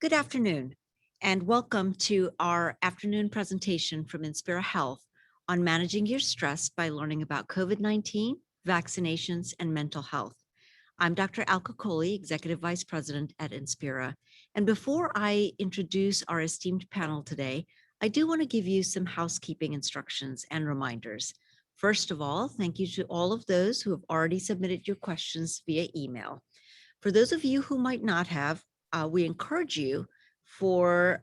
Good afternoon, and welcome to our afternoon presentation from Inspira Health on managing your stress by learning about COVID-19, vaccinations, and mental health. I'm Dr. Alka Kohli, Executive Vice President at Inspira. And before I introduce our esteemed panel today, I do want to give you some housekeeping instructions and reminders. First of all, thank you to all of those who have already submitted your questions via email. For those of you who might not have, we encourage you for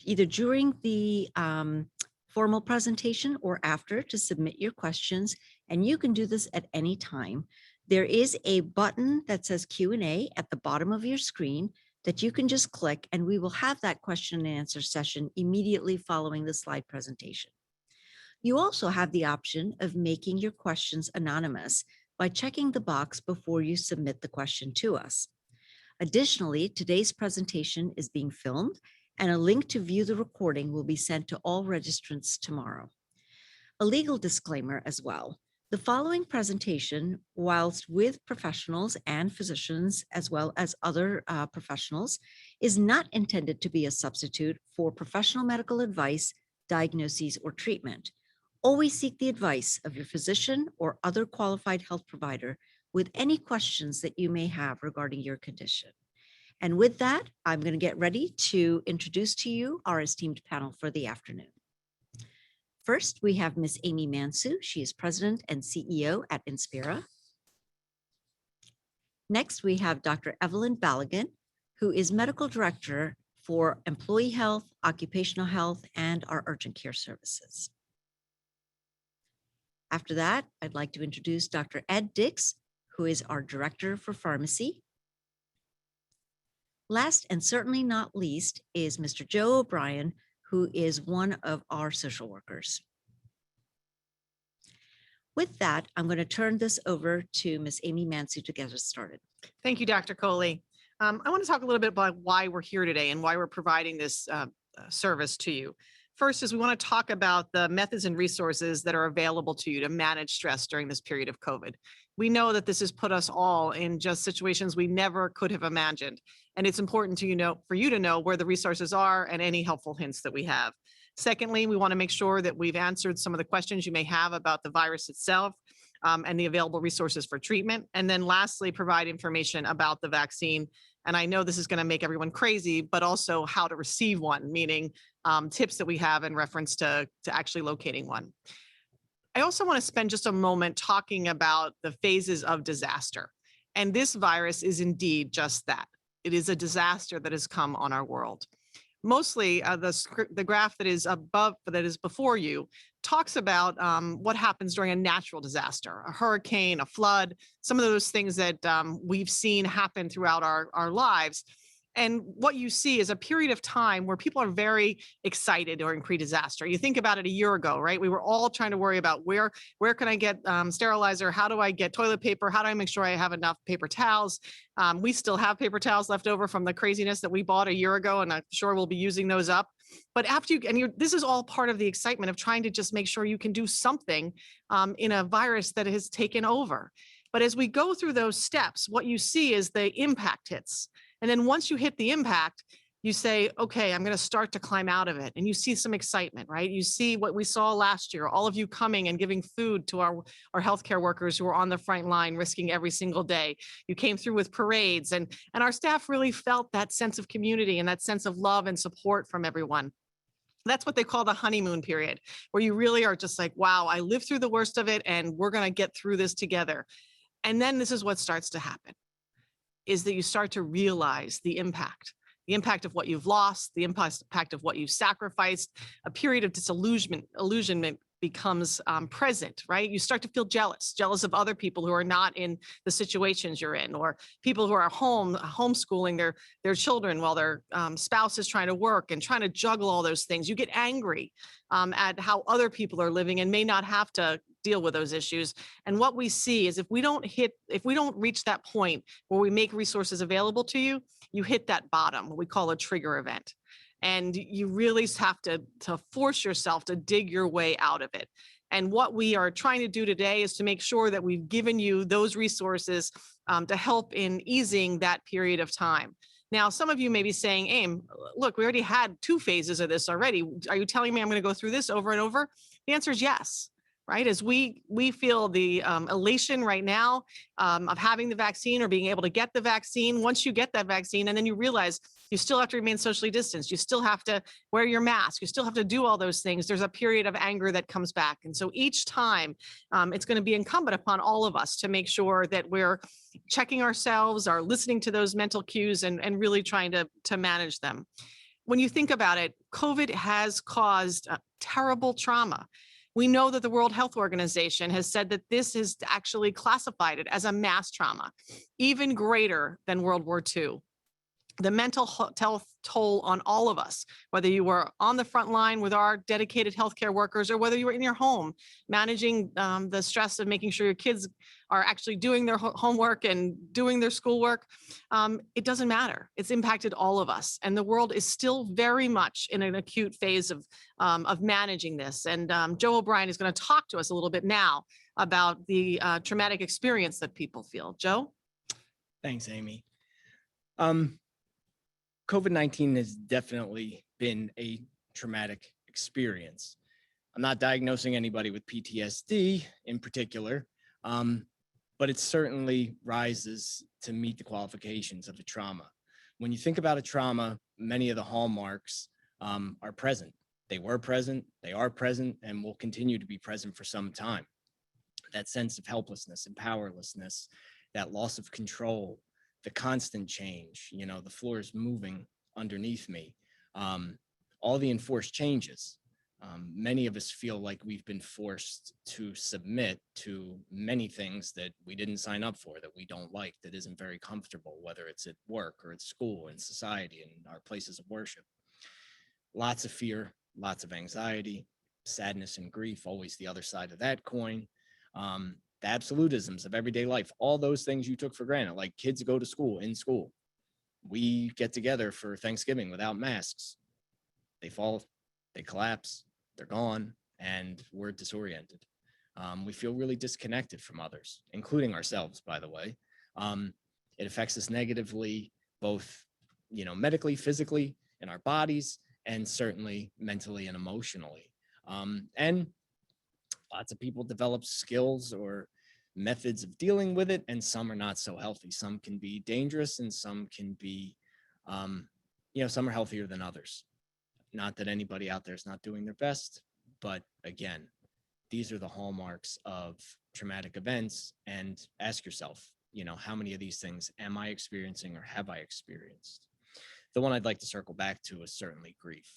either during the formal presentation or after to submit your questions, and you can do this at any time. There is a button that says Q&A at the bottom of your screen that you can just click, and we will have that question and answer session immediately following the slide presentation. You also have the option of making your questions anonymous by checking the box before you submit the question to us. Additionally, today's presentation is being filmed, and a link to view the recording will be sent to all registrants tomorrow. A legal disclaimer as well. The following presentation, whilst with professionals and physicians, as well as other professionals, is not intended to be a substitute for professional medical advice, diagnoses, or treatment. Always seek the advice of your physician or other qualified health provider with any questions that you may have regarding your condition. And with that, I'm going to get ready to introduce to you our esteemed panel for the afternoon. First, we have Ms. Amy Mansu. She is President and CEO at Inspira. Next, we have Dr. Evelyn Balogun, who is Medical Director for Employee Health, Occupational Health, and our Urgent Care Services. After that, I'd like to introduce Dr. Ed Dix, who is our Director for Pharmacy. Last and certainly not least is Mr. Joe O'Brien, who is one of our social workers. With that, I'm going to turn this over to Ms. Amy Mansu to get us started. Thank you, Dr. Kohli. I want to talk a little bit about why we're here today and why we're providing this service to you. First is we want to talk about the methods and resources that are available to you to manage stress during this period of COVID. We know that this has put us all in just situations we never could have imagined. And it's important to for you to know where the resources are and any helpful hints that we have. Secondly, we want to make sure that we've answered some of the questions you may have about the virus itself and the available resources for treatment. And then lastly, provide information about the vaccine. And I know this is going to make everyone crazy, but also how to receive one, meaning tips that we have in reference to actually locating one. I also want to spend just a moment talking about the phases of disaster. And this virus is indeed just that. It is a disaster that has come on our world. Mostly the graph that is before you talks about what happens during a natural disaster, a hurricane, a flood, some of those things that we've seen happen throughout our lives. And what you see is a period of time where people are very excited during pre-disaster. You think about it a year ago, right? We were all trying to worry about where can I get sterilizer? How do I get toilet paper? How do I make sure I have enough paper towels? We still have paper towels left over from the craziness that we bought a year ago, and I'm sure we'll be using those up. But this is all part of the excitement of trying to just make sure you can do something in a virus that has taken over. But as we go through those steps, what you see is the impact hits. And then once you hit the impact, you say, okay, I'm going to start to climb out of it. And you see some excitement, right? You see what we saw last year, all of you coming and giving food to our healthcare workers who are on the front line, risking every single day. You came through with parades, and our staff really felt that sense of community and that sense of love and support from everyone. That's what they call the honeymoon period, where you really are just like, wow, I lived through the worst of it, and we're going to get through this together. And then this is what starts to happen, is that you start to realize the impact of what you've lost, the impact of what you've sacrificed. A period of disillusionment becomes present, right? You start to feel jealous of other people who are not in the situations you're in, or people who are homeschooling their children while their spouse is trying to work and trying to juggle all those things. You get angry at how other people are living and may not have to deal with those issues. And what we see is if we don't reach that point where we make resources available to you, you hit that bottom, what we call a trigger event. And you really have to force yourself to dig your way out of it. And what we are trying to do today is to make sure that we've given you those resources to help in easing that period of time. Now, some of you may be saying, Aim, look, we already had 2 phases of this already. Are you telling me I'm going to go through this over and over? The answer is yes. Right, as we feel the elation right now of having the vaccine or being able to get the vaccine. Once you get that vaccine, and then you realize you still have to remain socially distanced, you still have to wear your mask, you still have to do all those things. There's a period of anger that comes back, and so each time it's going to be incumbent upon all of us to make sure that we're checking ourselves, are listening to those mental cues, and really trying to manage them. When you think about it, COVID has caused terrible trauma. We know that the World Health Organization has said that this is actually classified it as a mass trauma, even greater than World War II. The mental health toll on all of us, whether you were on the front line with our dedicated healthcare workers or whether you were in your home managing the stress of making sure your kids are actually doing their homework and doing their schoolwork, it doesn't matter. It's impacted all of us, and the world is still very much in an acute phase of managing this. And Joe O'Brien is going to talk to us a little bit now about the traumatic experience that people feel. Joe? Thanks, Amy. COVID-19 has definitely been a traumatic experience. I'm not diagnosing anybody with PTSD in particular, but it certainly rises to meet the qualifications of a trauma. When you think about a trauma, many of the hallmarks are present. They were present, they are present, and will continue to be present for some time. That sense of helplessness and powerlessness, that loss of control, the constant change, the floor is moving underneath me, all the enforced changes. Many of us feel like we've been forced to submit to many things that we didn't sign up for, that we don't like, that isn't very comfortable, whether it's at work or at school, in society, in our places of worship. Lots of fear, lots of anxiety, sadness and grief, always the other side of that coin. The absolutisms of everyday life, all those things you took for granted, like kids go to school, in school. We get together for Thanksgiving without masks. They fall, they collapse, they're gone, and we're disoriented. We feel really disconnected from others, including ourselves, by the way. It affects us negatively, both, medically, physically, in our bodies, and certainly mentally and emotionally. And lots of people develop skills or methods of dealing with it, and some are not so healthy. Some can be dangerous, and some can be, some are healthier than others. Not that anybody out there is not doing their best, but again, these are the hallmarks of traumatic events. And ask yourself, how many of these things am I experiencing or have I experienced? The one I'd like to circle back to is certainly grief.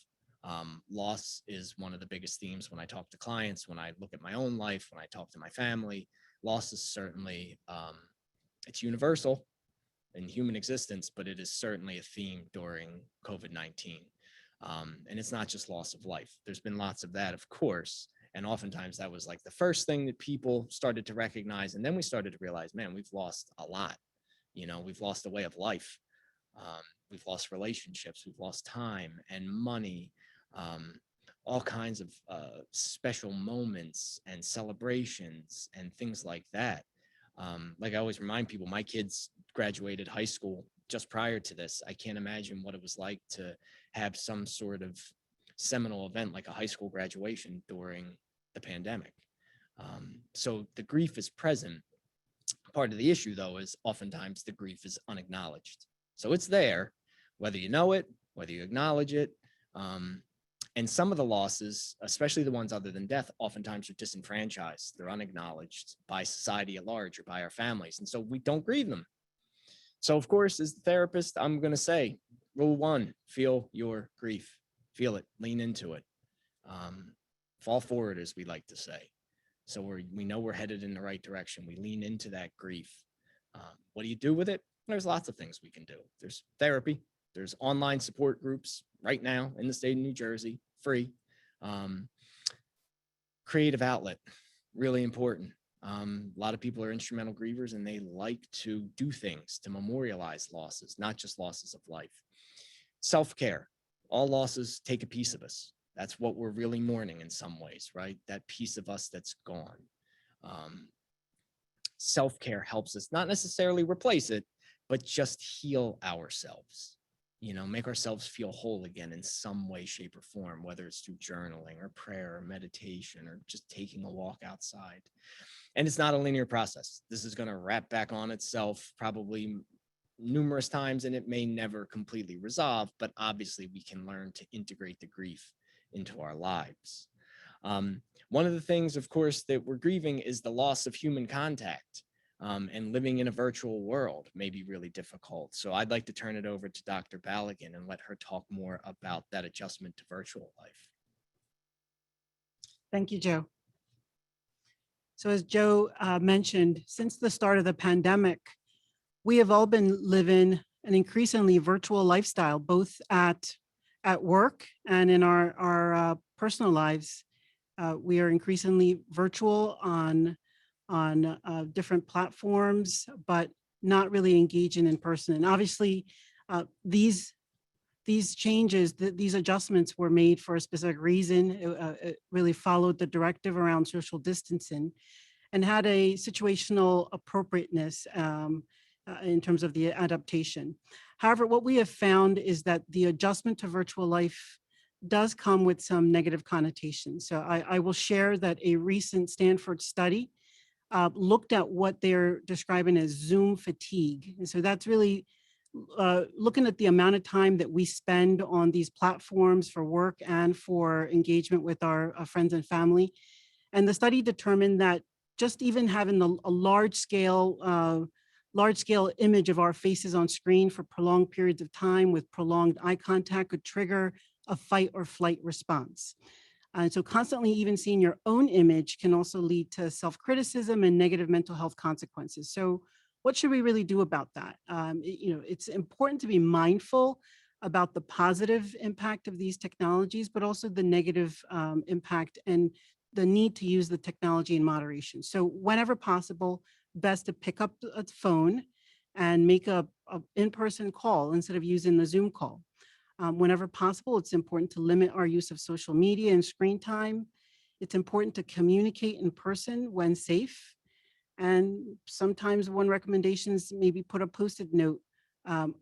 Loss is one of the biggest themes when I talk to clients, when I look at my own life, when I talk to my family. Loss is certainly, it's universal in human existence, but it is certainly a theme during COVID-19. And it's not just loss of life. There's been lots of that, of course. And oftentimes that was like the first thing that people started to recognize. And then we started to realize, man, we've lost a lot. We've lost a way of life. We've lost relationships. We've lost time and money. All kinds of special moments and celebrations and things like that. Like I always remind people, my kids graduated high school just prior to this. I can't imagine what it was like to have some sort of seminal event like a high school graduation during the pandemic. So the grief is present. Part of the issue, though, is oftentimes the grief is unacknowledged. So it's there, whether you know it, whether you acknowledge it. And some of the losses, especially the ones other than death, oftentimes are disenfranchised. They're unacknowledged by society at large or by our families. And so we don't grieve them. So, of course, as the therapist, I'm going to say, rule one, feel your grief. Feel it, lean into it. Fall forward, as we like to say. So we know we're headed in the right direction. We lean into that grief. What do you do with it? There's lots of things we can do. There's therapy. There's online support groups right now in the state of New Jersey, free. Creative outlet, really important. A lot of people are instrumental grievers, and they like to do things to memorialize losses, not just losses of life. Self-care. All losses take a piece of us. That's what we're really mourning in some ways, right? That piece of us that's gone. Self-care helps us not necessarily replace it, but just heal ourselves. make ourselves feel whole again in some way, shape, or form, whether it's through journaling or prayer or meditation or just taking a walk outside. And it's not a linear process. This is going to wrap back on itself probably numerous times, and it may never completely resolve, but obviously we can learn to integrate the grief into our lives. One of the things, of course, that we're grieving is the loss of human contact. And living in a virtual world may be really difficult. So I'd like to turn it over to Dr. Baligan and let her talk more about that adjustment to virtual life. Thank you, Joe. So as Joe mentioned, since the start of the pandemic, we have all been living an increasingly virtual lifestyle, both at work and in our personal lives. We are increasingly virtual on different platforms, but not really engaging in person. And obviously, these changes, these adjustments were made for a specific reason. It really followed the directive around social distancing and had a situational appropriateness in terms of the adaptation. However, what we have found is that the adjustment to virtual life does come with some negative connotations. So I will share that a recent Stanford study looked at what they're describing as Zoom fatigue. And so that's really looking at the amount of time that we spend on these platforms for work and for engagement with our friends and family. And the study determined that just even having a large scale image of our faces on screen for prolonged periods of time with prolonged eye contact could trigger a fight or flight response. And so constantly even seeing your own image can also lead to self-criticism and negative mental health consequences. So what should we really do about that? It's important to be mindful about the positive impact of these technologies, but also the negative impact and the need to use the technology in moderation. So whenever possible, best to pick up a phone and make a in-person call instead of using the Zoom call. Whenever possible, it's important to limit our use of social media and screen time. It's important to communicate in person when safe. And sometimes one recommendation is maybe put a Post-it note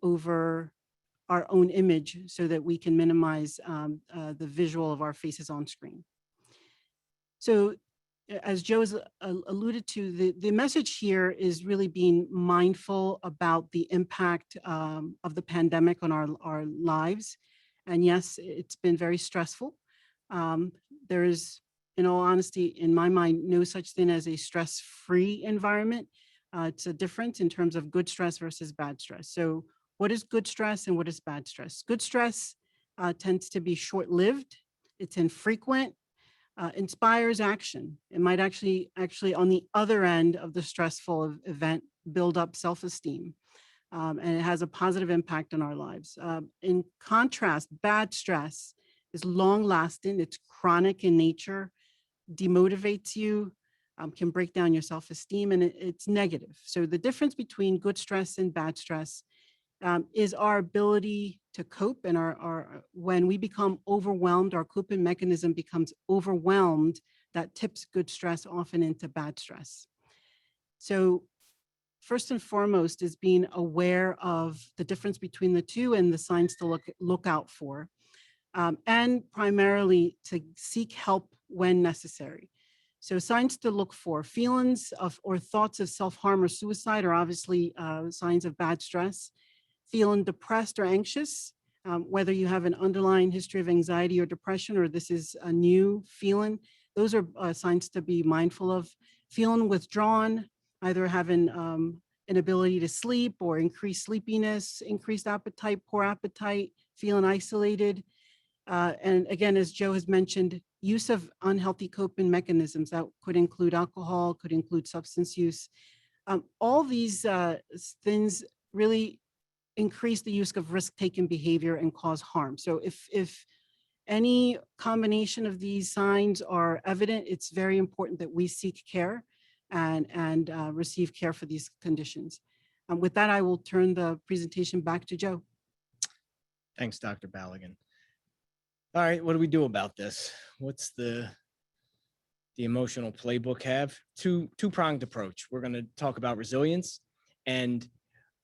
over our own image so that we can minimize the visual of our faces on screen. So as Joe has alluded to, the message here is really being mindful about the impact of the pandemic on our lives. And yes, it's been very stressful. There is, in all honesty, in my mind, no such thing as a stress-free environment. It's a difference in terms of good stress versus bad stress. So what is good stress and what is bad stress? Good stress tends to be short-lived. It's infrequent. Inspires action. It might actually on the other end of the stressful event, build up self-esteem. And it has a positive impact on our lives. In contrast, bad stress is long lasting, it's chronic in nature, demotivates you, can break down your self-esteem, and it's negative. So the difference between good stress and bad stress is our ability to cope, and when we become overwhelmed, our coping mechanism becomes overwhelmed, that tips good stress often into bad stress. So first and foremost is being aware of the difference between the two and the signs to look out for, and primarily to seek help when necessary. So signs to look for: feelings of or thoughts of self-harm or suicide are obviously signs of bad stress. Feeling depressed or anxious, whether you have an underlying history of anxiety or depression, or this is a new feeling, those are signs to be mindful of. Feeling withdrawn, either having inability to sleep or increased sleepiness, increased appetite, poor appetite, feeling isolated. And again, as Joe has mentioned, use of unhealthy coping mechanisms that could include alcohol, could include substance use. All these things really increase the use of risk-taking behavior and cause harm. So if any combination of these signs are evident, it's very important that we seek care and receive care for these conditions. With that, I will turn the presentation back to Joe. Thanks, Dr. Baligan. All right, what do we do about this? What's the emotional playbook have? Two-pronged approach. We're going to talk about resilience and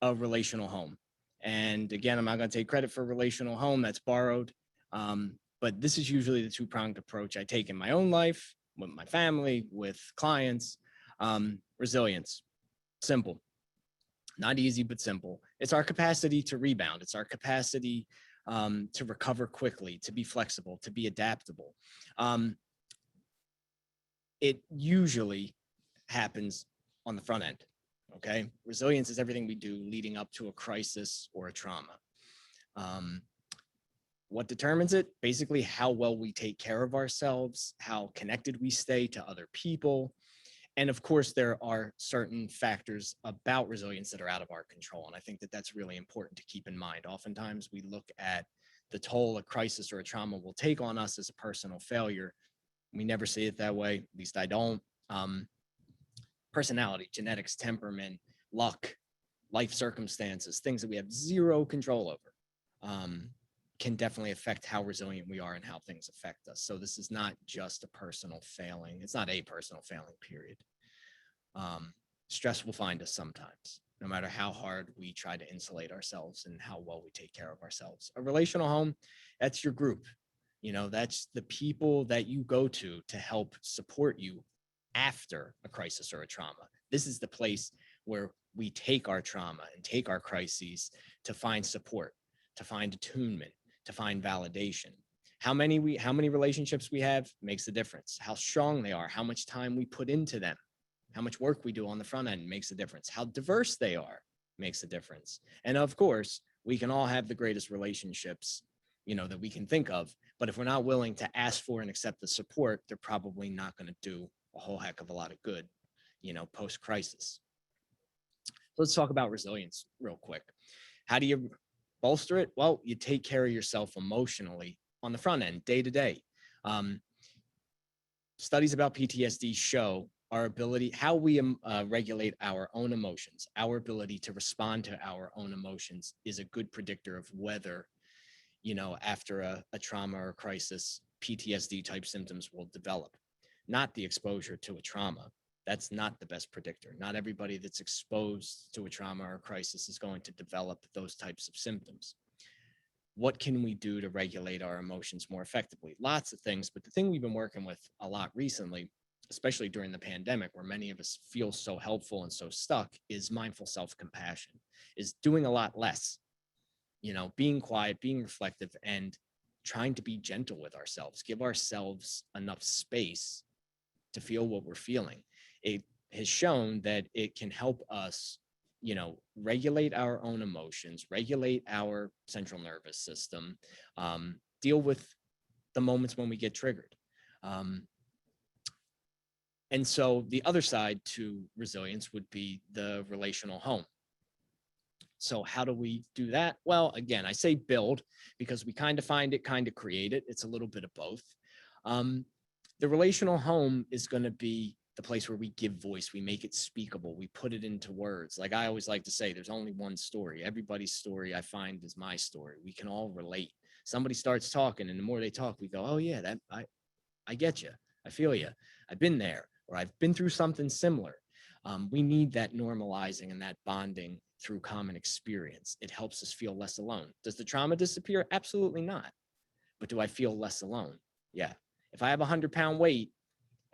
a relational home. And again, I'm not going to take credit for relational home, that's borrowed. But this is usually the two-pronged approach I take in my own life, with my family, with clients. Resilience, simple, not easy, but simple. It's our capacity to rebound. It's our capacity to recover quickly, to be flexible, to be adaptable. It usually happens on the front end. Okay. Resilience is everything we do leading up to a crisis or a trauma. What determines it? Basically, how well we take care of ourselves, how connected we stay to other people. And of course, there are certain factors about resilience that are out of our control. And I think that that's really important to keep in mind. Oftentimes, we look at the toll a crisis or a trauma will take on us as a personal failure. We never see it that way. At least I don't. Personality, genetics, temperament, luck, life circumstances, things that we have zero control over, can definitely affect how resilient we are and how things affect us. So this is not just a personal failing. It's not a personal failing, period. Stress will find us sometimes, no matter how hard we try to insulate ourselves and how well we take care of ourselves. A relational home, that's your group. You know, that's the people that you go to help support you after a crisis or a trauma. This is the place where we take our trauma and take our crises to find support, to find attunement, to find validation. How many relationships we have makes a difference. How strong they are, how much time we put into them, how much work we do on the front end makes a difference. How diverse they are makes a difference. And of course, we can all have the greatest relationships, you know, that we can think of, but if we're not willing to ask for and accept the support, they're probably not going to do a whole heck of a lot of good, you know, post-crisis. Let's talk about resilience real quick. How do you bolster it? Well, you take care of yourself emotionally on the front end, day to day. Studies about PTSD show our ability, how we regulate our own emotions, our ability to respond to our own emotions is a good predictor of whether, you know, after a trauma or crisis, PTSD type symptoms will develop, not the exposure to a trauma. That's not the best predictor. Not everybody that's exposed to a trauma or a crisis is going to develop those types of symptoms. What can we do to regulate our emotions more effectively? Lots of things, but the thing we've been working with a lot recently, especially during the pandemic, where many of us feel so helpful and so stuck, is mindful self-compassion, is doing a lot less, you know, being quiet, being reflective, and trying to be gentle with ourselves, give ourselves enough space to feel what we're feeling. It has shown that it can help us, you know, regulate our own emotions, regulate our central nervous system, deal with the moments when we get triggered. And so the other side to resilience would be the relational home. So how do we do that? Well, again, I say build because we kind of find it, kind of create it. It's a little bit of both. The relational home is going to be the place where we give voice, we make it speakable, we put it into words. Like I always like to say, there's only one story. Everybody's story I find is my story. We can all relate. Somebody starts talking, and the more they talk, we go, oh yeah, that I get you. I feel you. I've been there, or I've been through something similar. We need that normalizing and that bonding through common experience. It helps us feel less alone. Does the trauma disappear? Absolutely not. But do I feel less alone? Yeah. If I have a 100-pound weight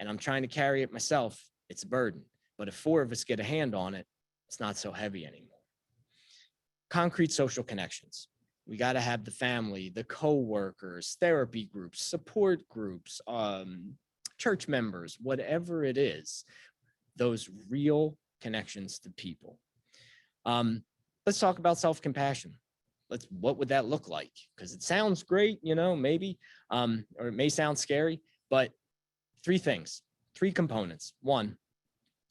and I'm trying to carry it myself, it's a burden. But if 4 of us get a hand on it, it's not so heavy anymore. Concrete social connections. We got to have the family, the co-workers, therapy groups, support groups, church members, whatever it is, those real connections to people. Let's talk about self-compassion. What would that look like? Because it sounds great, you know, maybe, or it may sound scary, but 3 things, 3 components. 1,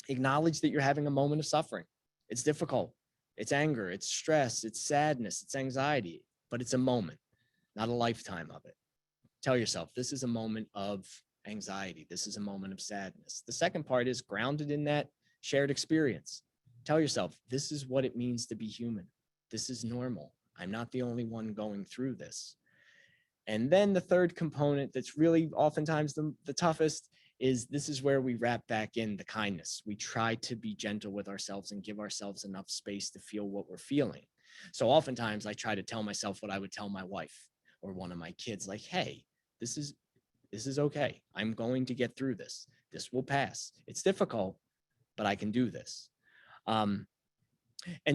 acknowledge that you're having a moment of suffering. It's difficult. It's anger, it's stress, it's sadness, it's anxiety, but it's a moment, not a lifetime of it. Tell yourself, this is a moment of anxiety. This is a moment of sadness. The second part is grounded in that shared experience. Tell yourself, this is what it means to be human. This is normal. I'm not the only one going through this. And then the third component that's really oftentimes the toughest is this is where we wrap back in the kindness. We try to be gentle with ourselves and give ourselves enough space to feel what we're feeling. So oftentimes I try to tell myself what I would tell my wife or one of my kids, like, hey, this is okay. I'm going to get through this. This will pass. It's difficult, but I can do this. And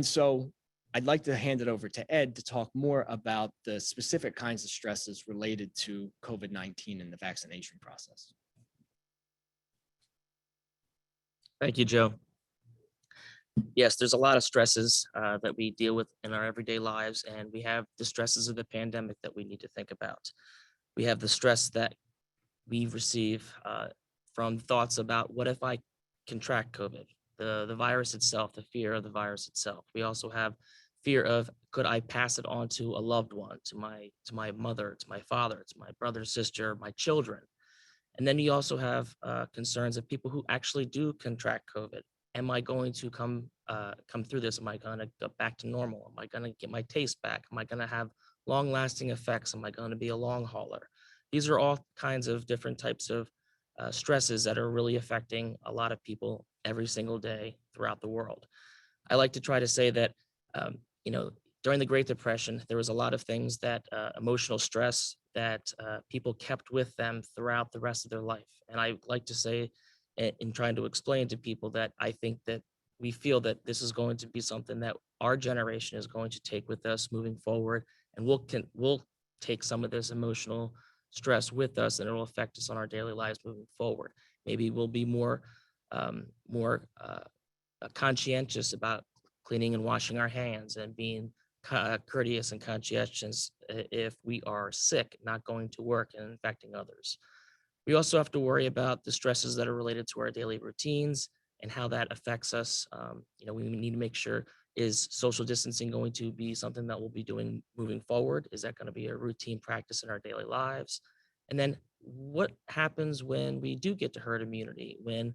so I'd like to hand it over to Ed to talk more about the specific kinds of stresses related to COVID-19 and the vaccination process. Thank you, Joe. Yes, there's a lot of stresses that we deal with in our everyday lives, and we have the stresses of the pandemic that we need to think about. We have the stress that we receive from thoughts about what if I contract COVID, the virus itself, the fear of the virus itself. We also have fear of, could I pass it on to a loved one, to my mother, to my father, to my brother, sister, my children. And then you also have concerns of people who actually do contract COVID. Am I going to come through this? Am I going to go back to normal? Am I going to get my taste back? Am I going to have long-lasting effects? Am I going to be a long hauler? These are all kinds of different types of stresses that are really affecting a lot of people every single day throughout the world. I like to try to say that, during the Great Depression, there was a lot of things that emotional stress that people kept with them throughout the rest of their life. And I like to say, in trying to explain to people, that I think that we feel that this is going to be something that our generation is going to take with us moving forward, and we'll take some of this emotional stress with us, and it will affect us on our daily lives moving forward. Maybe we'll be more conscientious about cleaning and washing our hands, and being courteous and conscientious if we are sick, not going to work and infecting others. We also have to worry about the stresses that are related to our daily routines and how that affects us. We need to make sure, is social distancing going to be something that we'll be doing moving forward? Is that going to be a routine practice in our daily lives? And then what happens when we do get to herd immunity? When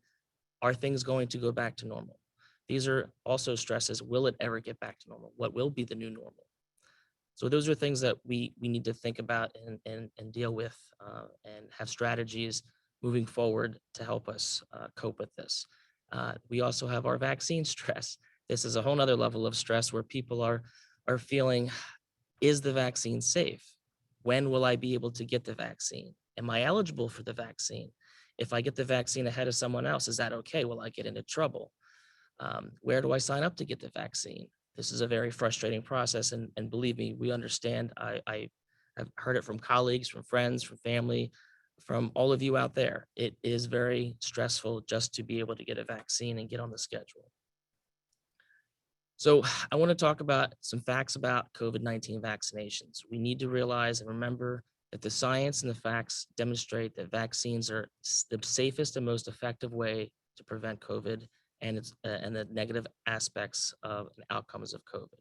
are things going to go back to normal? These are also stresses. Will it ever get back to normal? What will be the new normal? So those are things that we need to think about and deal with, and have strategies moving forward to help us cope with this. We also have our vaccine stress. This is a whole nother level of stress where people are feeling, is the vaccine safe? When will I be able to get the vaccine? Am I eligible for the vaccine? If I get the vaccine ahead of someone else, is that okay? Will I get into trouble? Where do I sign up to get the vaccine? This is a very frustrating process, and believe me, we understand. I have heard it from colleagues, from friends, from family, from all of you out there. It is very stressful just to be able to get a vaccine and get on the schedule. So I want to talk about some facts about COVID-19 vaccinations. We need to realize and remember that the science and the facts demonstrate that vaccines are the safest and most effective way to prevent COVID and the negative aspects of and outcomes of COVID.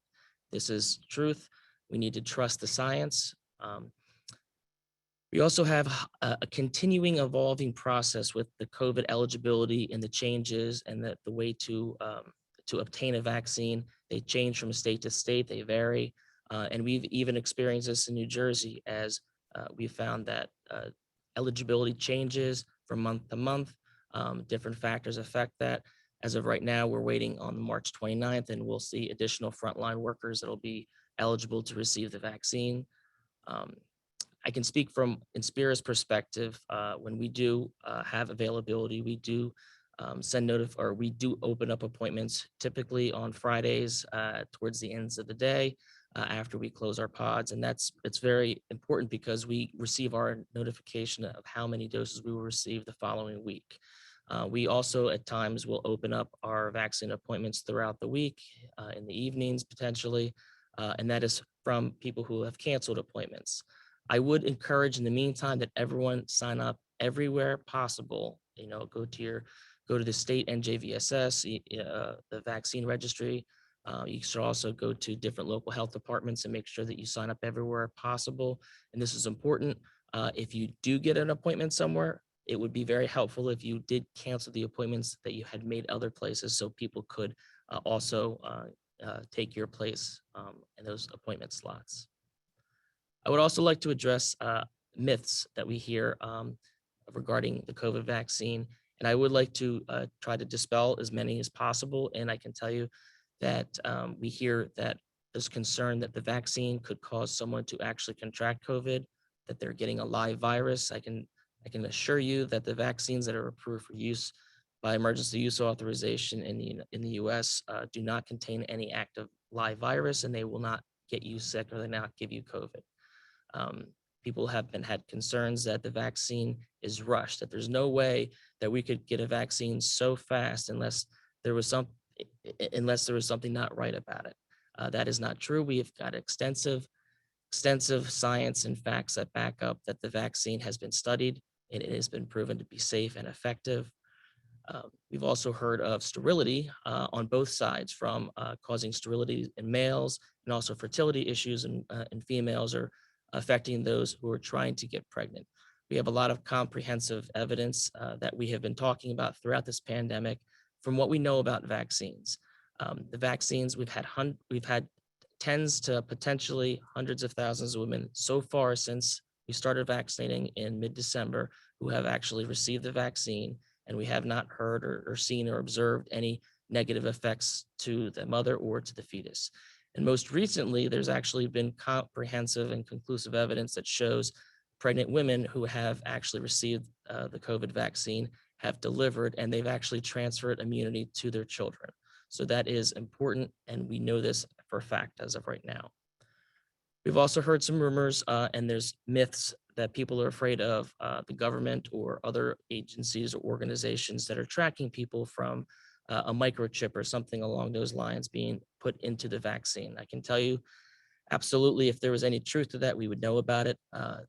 This is truth. We need to trust the science. We also have a continuing evolving process with the COVID eligibility and the changes, and the way to obtain a vaccine. They change from state to state, they vary. And we've even experienced this in New Jersey, as we found that eligibility changes from month to month. Different factors affect that. As of right now, we're waiting on March 29th, and we'll see additional frontline workers that will be eligible to receive the vaccine. I can speak from Inspira's perspective. When we do have availability, we do we do open up appointments typically on Fridays towards the ends of the day after we close our pods. And it's very important because we receive our notification of how many doses we will receive the following week. We also at times will open up our vaccine appointments throughout the week, in the evenings potentially, and that is from people who have canceled appointments. I would encourage in the meantime that everyone sign up everywhere possible. Go to the state NJVSS, the vaccine registry. You should also go to different local health departments and make sure that you sign up everywhere possible. And this is important. If you do get an appointment somewhere, it would be very helpful if you did cancel the appointments that you had made other places, so people could also take your place in those appointment slots. I would also like to address myths that we hear regarding the COVID vaccine. And I would like to try to dispel as many as possible. And I can tell you that we hear that there's concern that the vaccine could cause someone to actually contract COVID, that they're getting a live virus. I can assure you that the vaccines that are approved for use by emergency use authorization in the U.S. Do not contain any active live virus, and they will not get you sick or they not give you COVID. People have had concerns that the vaccine is rushed, that there's no way that we could get a vaccine so fast unless there was something not right about it. That is not true. We have got extensive science and facts that back up that the vaccine has been studied and it has been proven to be safe and effective. We've also heard of sterility on both sides, from causing sterility in males and also fertility issues in females, or affecting those who are trying to get pregnant. We have a lot of comprehensive evidence that we have been talking about throughout this pandemic from what we know about vaccines. The vaccines, we've had tens to potentially hundreds of thousands of women so far since we started vaccinating in mid-December who have actually received the vaccine, and we have not heard or seen or observed any negative effects to the mother or to the fetus. And most recently, there's actually been comprehensive and conclusive evidence that shows pregnant women who have actually received the COVID vaccine have delivered, and they've actually transferred immunity to their children. So that is important, and we know this for a fact as of right now. We've also heard some rumors and there's myths that people are afraid of the government or other agencies or organizations that are tracking people from a microchip or something along those lines being put into the vaccine. I can tell you, absolutely, if there was any truth to that, we would know about it.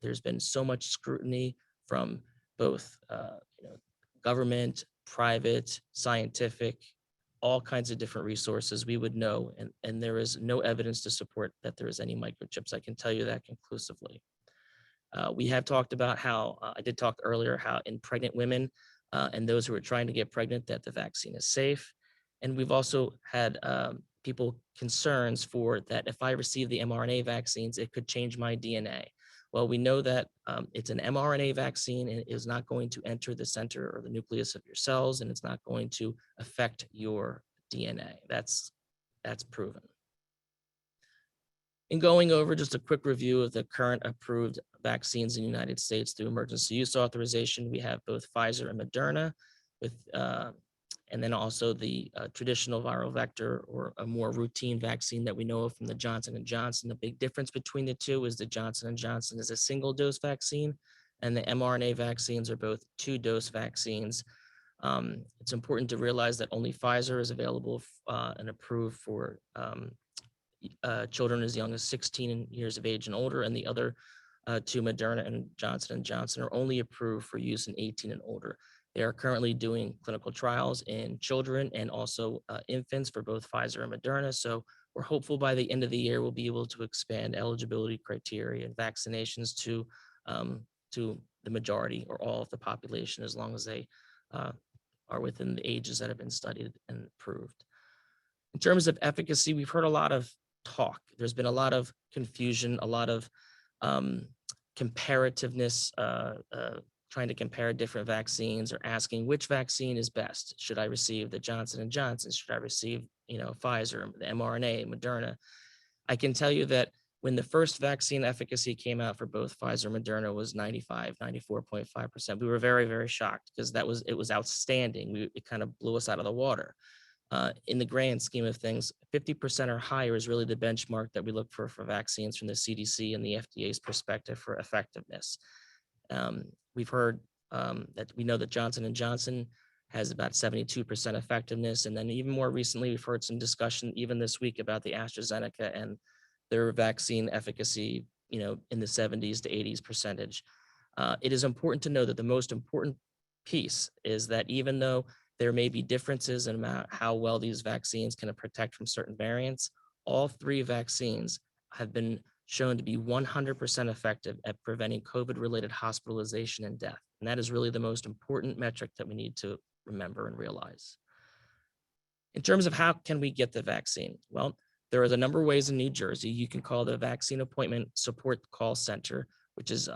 There's been so much scrutiny from both government, private, scientific, all kinds of different resources. We would know, and there is no evidence to support that there is any microchips. I can tell you that conclusively. We have talked about how, I did talk earlier, how in pregnant women and those who are trying to get pregnant, that the vaccine is safe. And we've also had people concerns for that if I receive the mRNA vaccines, it could change my DNA. Well, we know that it's an mRNA vaccine and it is not going to enter the center or the nucleus of your cells, and it's not going to affect your DNA. That's proven. In going over just a quick review of the current approved vaccines in the United States through emergency use authorization, we have both Pfizer and Moderna, with and then also the traditional viral vector or a more routine vaccine that we know of from the Johnson & Johnson. The big difference between the two is the Johnson & Johnson is a single dose vaccine, and the mRNA vaccines are both 2-dose vaccines. It's important to realize that only Pfizer is available and approved for children as young as 16 years of age and older, and the other two, Moderna and Johnson & Johnson, are only approved for use in 18 and older. They are currently doing clinical trials in children and also infants for both Pfizer and Moderna. So we're hopeful by the end of the year, we'll be able to expand eligibility criteria and vaccinations to the majority or all of the population, as long as they are within the ages that have been studied and approved. In terms of efficacy, we've heard a lot of talk. There's been a lot of confusion, a lot of comparativeness, trying to compare different vaccines or asking which vaccine is best. Should I receive the Johnson & Johnson? Should I receive, Pfizer, the mRNA, Moderna? I can tell you that when the first vaccine efficacy came out for both Pfizer and Moderna was 94.5%, we were very, very shocked because it was outstanding. It kind of blew us out of the water. In the grand scheme of things, 50% or higher is really the benchmark that we look for vaccines from the CDC and the FDA's perspective for effectiveness. We've heard that we know that Johnson & Johnson has about 72% effectiveness. And then even more recently, we've heard some discussion even this week about the AstraZeneca and their vaccine efficacy, in the 70s to 80s percentage. It is important to know that the most important piece is that even though there may be differences in how well these vaccines can protect from certain variants, all 3 vaccines have been shown to be 100% effective at preventing COVID-related hospitalization and death. And that is really the most important metric that we need to remember and realize. In terms of how can we get the vaccine? Well, there is a number of ways in New Jersey. You can call the Vaccine Appointment Support Call Center, which is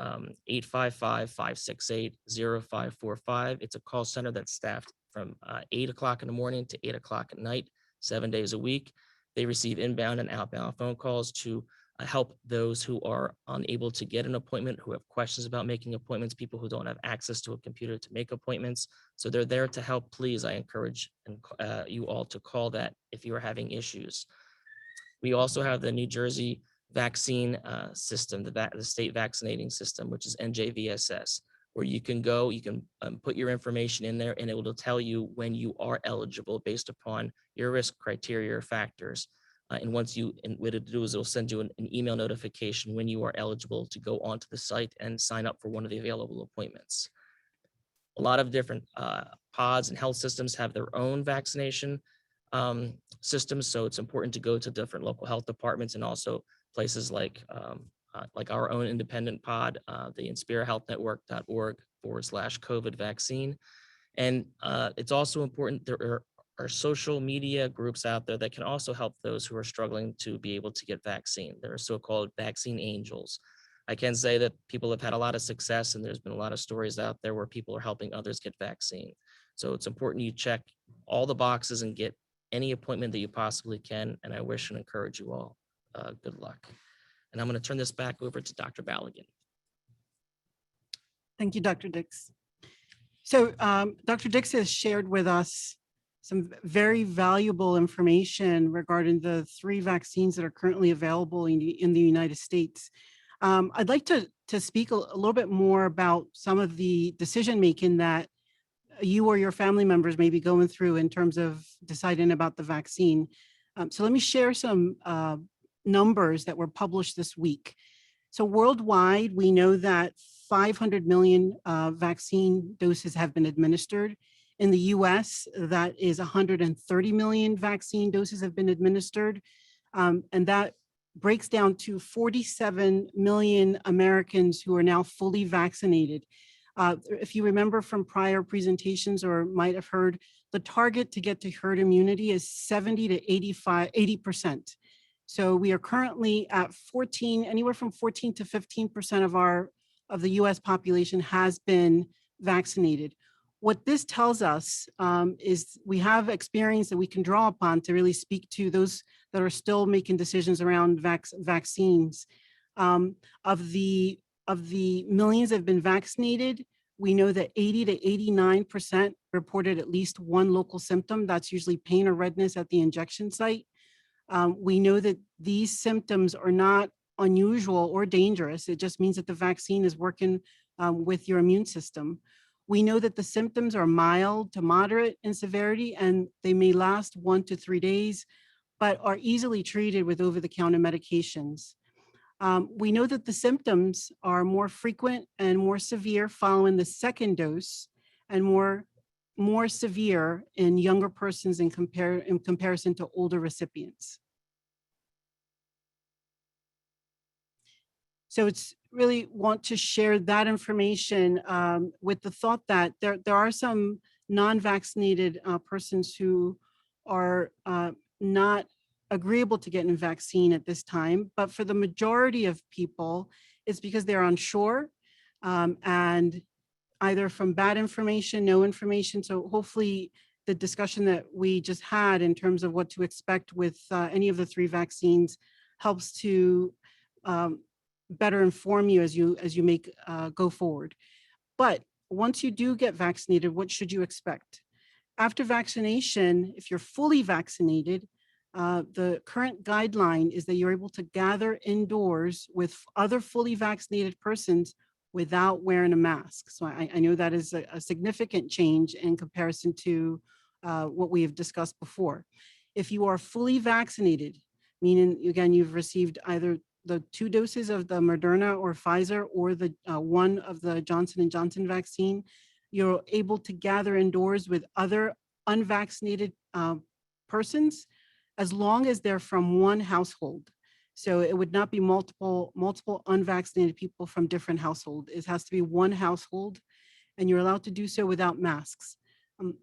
855-568-0545. It's a call center that's staffed from 8 o'clock in the morning to 8 o'clock at night, 7 days a week. They receive inbound and outbound phone calls to help those who are unable to get an appointment, who have questions about making appointments, people who don't have access to a computer to make appointments. So they're there to help. Please, I encourage you all to call that if you are having issues. We also have the New Jersey vaccine system, the state vaccinating system, which is NJVSS, where you can go, you can put your information in there, and it will tell you when you are eligible based upon your risk criteria or factors. And what it'll do is it'll send you an email notification when you are eligible to go onto the site and sign up for one of the available appointments. A lot of different pods and health systems have their own vaccination systems, so it's important to go to different local health departments and also places like our own independent pod, the inspirahealthnetwork.org/COVID vaccine. And it's also important, there are social media groups out there that can also help those who are struggling to be able to get vaccine. There are so-called vaccine angels. I can say that people have had a lot of success, and there's been a lot of stories out there where people are helping others get vaccine. So it's important you check all the boxes and get any appointment that you possibly can. And I wish and encourage you all good luck. And I'm going to turn this back over to Dr. Balogun. Thank you, Dr. Dix. So Dr. Dix has shared with us some very valuable information regarding the 3 vaccines that are currently available in the United States. I'd like to speak a little bit more about some of the decision-making that you or your family members may be going through in terms of deciding about the vaccine. So let me share some numbers that were published this week. So worldwide, we know that 500 million vaccine doses have been administered. In the US, that is 130 million vaccine doses have been administered. And that breaks down to 47 million Americans who are now fully vaccinated. If you remember from prior presentations or might have heard, the target to get to herd immunity is 70 to 80%. So we are currently at anywhere from 14 to 15% of the US population has been vaccinated. What this tells us is we have experience that we can draw upon to really speak to those that are still making decisions around vaccines. Of the millions that have been vaccinated, we know that 80 to 89% reported at least one local symptom. That's usually pain or redness at the injection site. We know that these symptoms are not unusual or dangerous. It just means that the vaccine is working with your immune system. We know that the symptoms are mild to moderate in severity, and they may last 1 to 3 days, but are easily treated with over-the-counter medications. We know that the symptoms are more frequent and more severe following the second dose, and more severe in younger persons in comparison to older recipients. So it's really want to share that information with the thought that there are some non-vaccinated persons who are not agreeable to getting a vaccine at this time, but for the majority of people, it's because they're unsure and either from bad information, no information. So hopefully the discussion that we just had in terms of what to expect with any of the 3 vaccines helps to better inform you as you make go forward. But once you do get vaccinated, what should you expect? After vaccination, if you're fully vaccinated, the current guideline is that you're able to gather indoors with other fully vaccinated persons without wearing a mask. So I know that is a significant change in comparison to what we have discussed before. If you are fully vaccinated, meaning again, you've received either the 2 doses of the Moderna or Pfizer or the 1 of the Johnson & Johnson vaccine, you're able to gather indoors with other unvaccinated persons as long as they're from one household. So it would not be multiple unvaccinated people from different households. It has to be one household, and you're allowed to do so without masks.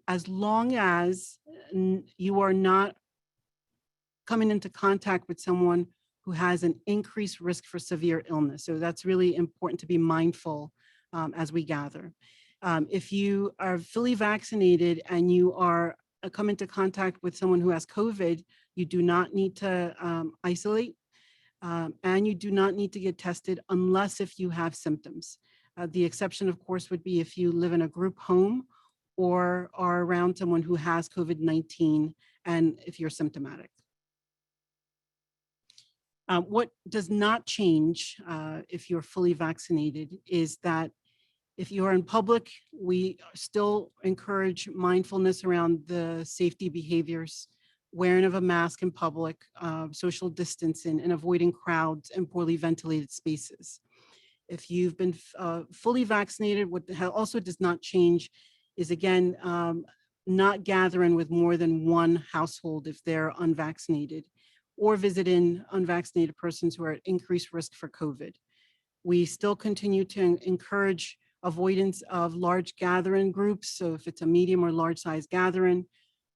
As long as you are not coming into contact with someone who has an increased risk for severe illness. So that's really important to be mindful as we gather. If you are fully vaccinated and you are come into contact with someone who has COVID, you do not need to isolate, and you do not need to get tested unless if you have symptoms. The exception, of course, would be if you live in a group home or are around someone who has COVID-19 and if you're symptomatic. What does not change if you're fully vaccinated is that if you are in public, we still encourage mindfulness around the safety behaviors, wearing of a mask in public, social distancing, and avoiding crowds and poorly ventilated spaces. If you've been fully vaccinated, what also does not change is, again, not gathering with more than one household if they're unvaccinated, or visiting unvaccinated persons who are at increased risk for COVID. We still continue to encourage avoidance of large gathering groups. So if it's a medium or large size gathering,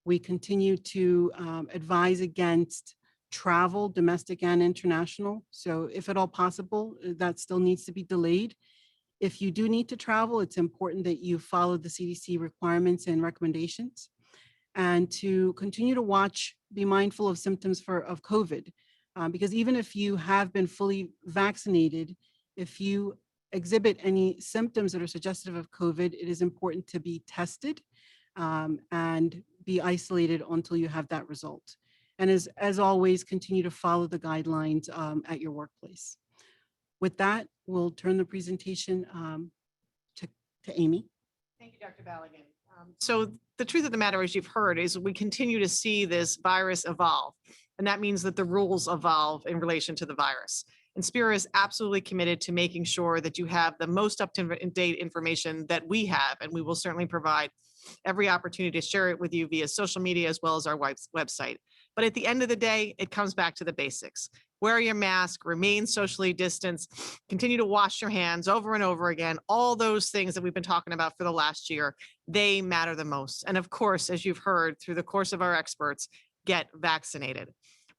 we continue to advise against travel, domestic and international. So if at all possible, that still needs to be delayed. If you do need to travel, it's important that you follow the CDC requirements and recommendations, and to continue to watch, be mindful of symptoms of COVID, because even if you have been fully vaccinated, if you exhibit any symptoms that are suggestive of COVID, it is important to be tested and be isolated until you have that result. And as always, continue to follow the guidelines at your workplace. With that, we'll turn the presentation to Amy. Thank you, Dr. Baligan. So the truth of the matter, as you've heard, is we continue to see this virus evolve. And that means that the rules evolve in relation to the virus. Inspira is absolutely committed to making sure that you have the most up-to-date information that we have, and we will certainly provide every opportunity to share it with you via social media as well as our website. But at the end of the day, it comes back to the basics. Wear your mask, remain socially distanced, continue to wash your hands over and over again. All those things that we've been talking about for the last year, they matter the most. And of course, as you've heard through the course of our experts, get vaccinated.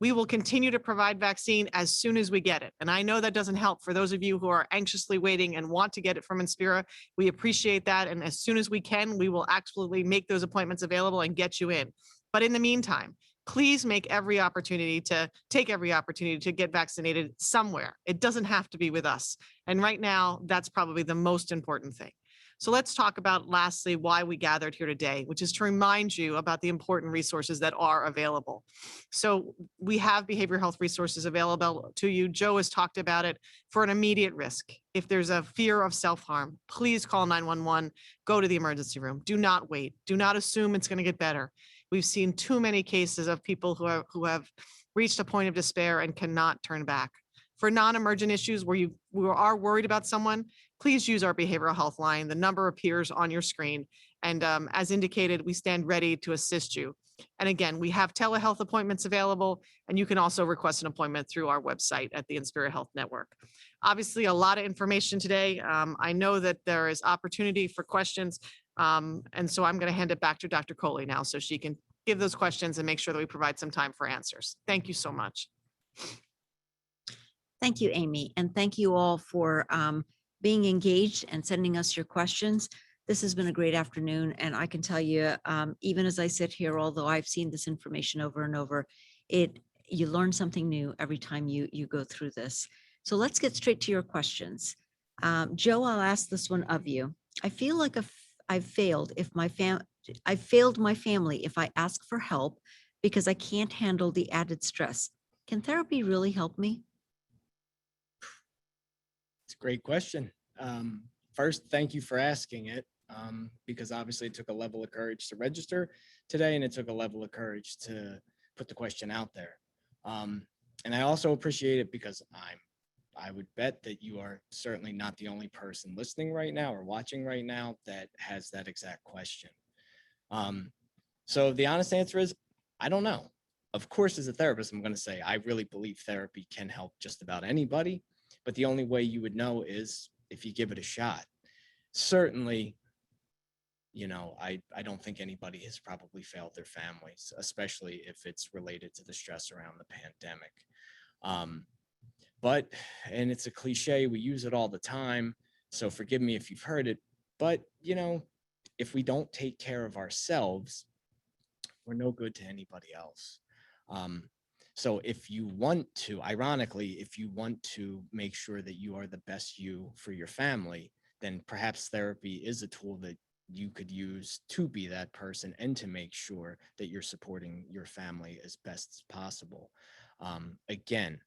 We will continue to provide vaccine as soon as we get it. And I know that doesn't help for those of you who are anxiously waiting and want to get it from Inspira. We appreciate that. And as soon as we can, we will absolutely make those appointments available and get you in. But in the meantime, please take every opportunity to get vaccinated somewhere. It doesn't have to be with us. And right now, that's probably the most important thing. So let's talk about, lastly, why we gathered here today, which is to remind you about the important resources that are available. So we have behavioral health resources available to you. Joe has talked about it for an immediate risk. If there's a fear of self-harm, please call 911, go to the emergency room. Do not wait. Do not assume it's going to get better. We've seen too many cases of people who have reached a point of despair and cannot turn back. For non-emergent issues where you are worried about someone, please use our behavioral health line. The number appears on your screen. And as indicated, we stand ready to assist you. And again, we have telehealth appointments available, and you can also request an appointment through our website at the Inspira Health Network. Obviously, a lot of information today. I know that there is opportunity for questions. And so I'm going to hand it back to Dr. Coley now so she can give those questions and make sure that we provide some time for answers. Thank you so much. Thank you, Amy. And thank you all for being engaged and sending us your questions. This has been a great afternoon. And I can tell you, even as I sit here, although I've seen this information over and over, you learn something new every time you go through this. So let's get straight to your questions. Joe, I'll ask this one of you. I feel like I've failed my family if I ask for help because I can't handle the added stress. Can therapy really help me? It's a great question. First, thank you for asking it, because obviously it took a level of courage to register today, and it took a level of courage to put the question out there. And I also appreciate it because I would bet that you are certainly not the only person listening right now or watching right now that has that exact question. So the honest answer is, I don't know. Of course, as a therapist, I'm going to say I really believe therapy can help just about anybody, but the only way you would know is if you give it a shot. Certainly, I don't think anybody has probably failed their families, especially if it's related to the stress around the pandemic. But, and it's a cliche, we use it all the time, so forgive me if you've heard it, but, if we don't take care of ourselves, we're no good to anybody else. So if you want to, ironically, if you want to make sure that you are the best you for your family, then perhaps therapy is a tool that you could use to be that person and to make sure that you're supporting your family as best as possible. Again,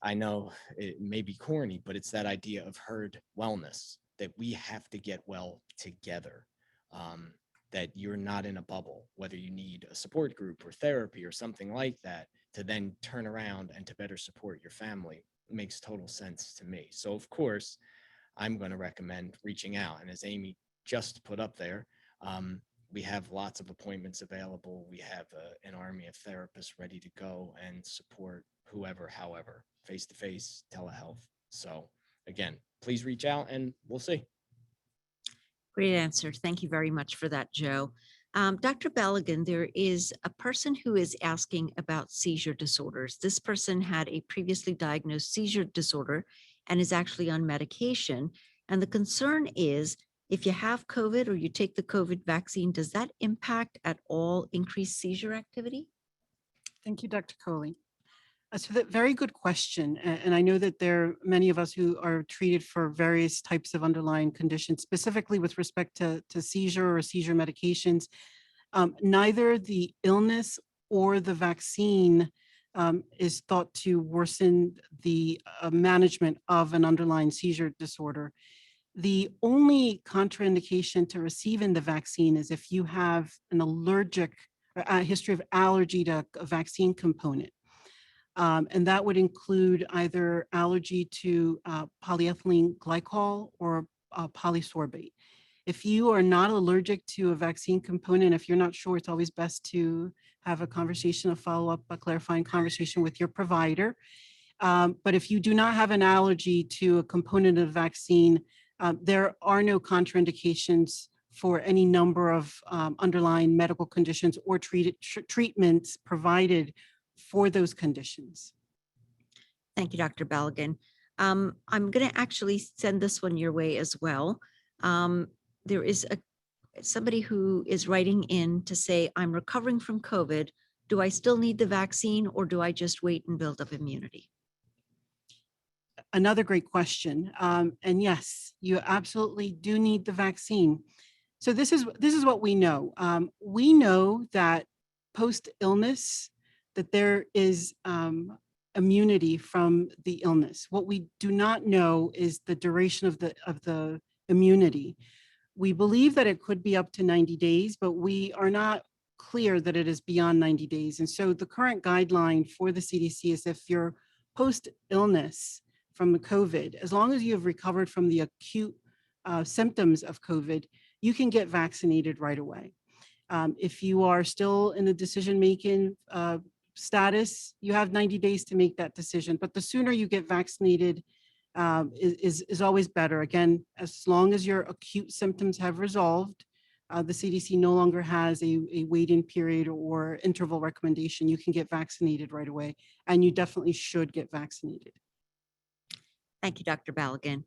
I know it may be corny, but it's that idea of herd wellness, that we have to get well together, that you're not in a bubble, whether you need a support group or therapy or something like that, to then turn around and to better support your family. It makes total sense to me. So, of course, I'm going to recommend reaching out. And as Amy just put up there, we have lots of appointments available. We have an army of therapists ready to go and support whoever, however, face-to-face, telehealth. So again, please reach out and we'll see. Great answer. Thank you very much for that, Joe. Dr. Baligan, there is a person who is asking about seizure disorders. This person had a previously diagnosed seizure disorder and is actually on medication. And the concern is, if you have COVID or you take the COVID vaccine, does that impact at all increased seizure activity? Thank you, Dr. Coley. So that very good question. And I know that there are many of us who are treated for various types of underlying conditions, specifically with respect to seizure or seizure medications. Neither the illness or the vaccine is thought to worsen the management of an underlying seizure disorder. The only contraindication to receiving the vaccine is if you have an allergic history of allergy to a vaccine component. And that would include either allergy to polyethylene glycol or polysorbate. If you are not allergic to a vaccine component, if you're not sure, it's always best to have a conversation, a follow-up, a clarifying conversation with your provider. But if you do not have an allergy to a component of the vaccine, there are no contraindications for any number of underlying medical conditions or treatments provided for those conditions. Thank you, Dr. Baligan. I'm going to actually send this one your way as well. There is somebody who is writing in to say, I'm recovering from COVID. Do I still need the vaccine or do I just wait and build up immunity? Another great question. And yes, you absolutely do need the vaccine. So this is what we know. We know that post-illness, that there is immunity from the illness. What we do not know is the duration of the immunity. We believe that it could be up to 90 days, but we are not clear that it is beyond 90 days. And so the current guideline for the CDC is if you're post-illness from the COVID, as long as you have recovered from the acute symptoms of COVID, you can get vaccinated right away. If you are still in the decision-making status, you have 90 days to make that decision. But the sooner you get vaccinated is always better. Again, as long as your acute symptoms have resolved, the CDC no longer has a wait-in period or interval recommendation. You can get vaccinated right away, and you definitely should get vaccinated. Thank you, Dr. Baligan.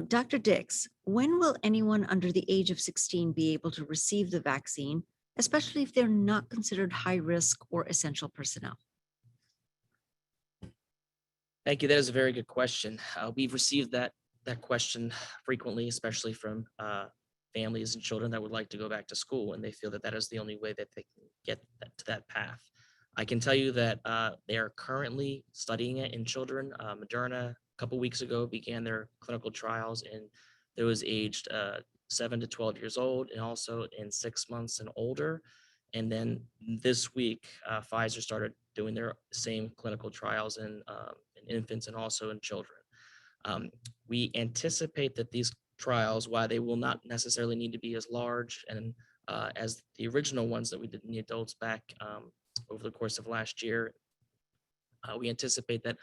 Dr. Dix, when will anyone under the age of 16 be able to receive the vaccine, especially if they're not considered high risk or essential personnel? Thank you. That is a very good question. We've received that question frequently, especially from families and children that would like to go back to school, and they feel that that is the only way that they can get to that path. I can tell you that they are currently studying it in children. Moderna, a couple weeks ago, began their clinical trials in those aged 7 to 12 years old, and also in 6 months and older. And then this week, Pfizer started doing their same clinical trials in infants and also in children. We anticipate that these trials, while they will not necessarily need to be as large and as the original ones that we did in the adults back over the course of last year, we anticipate that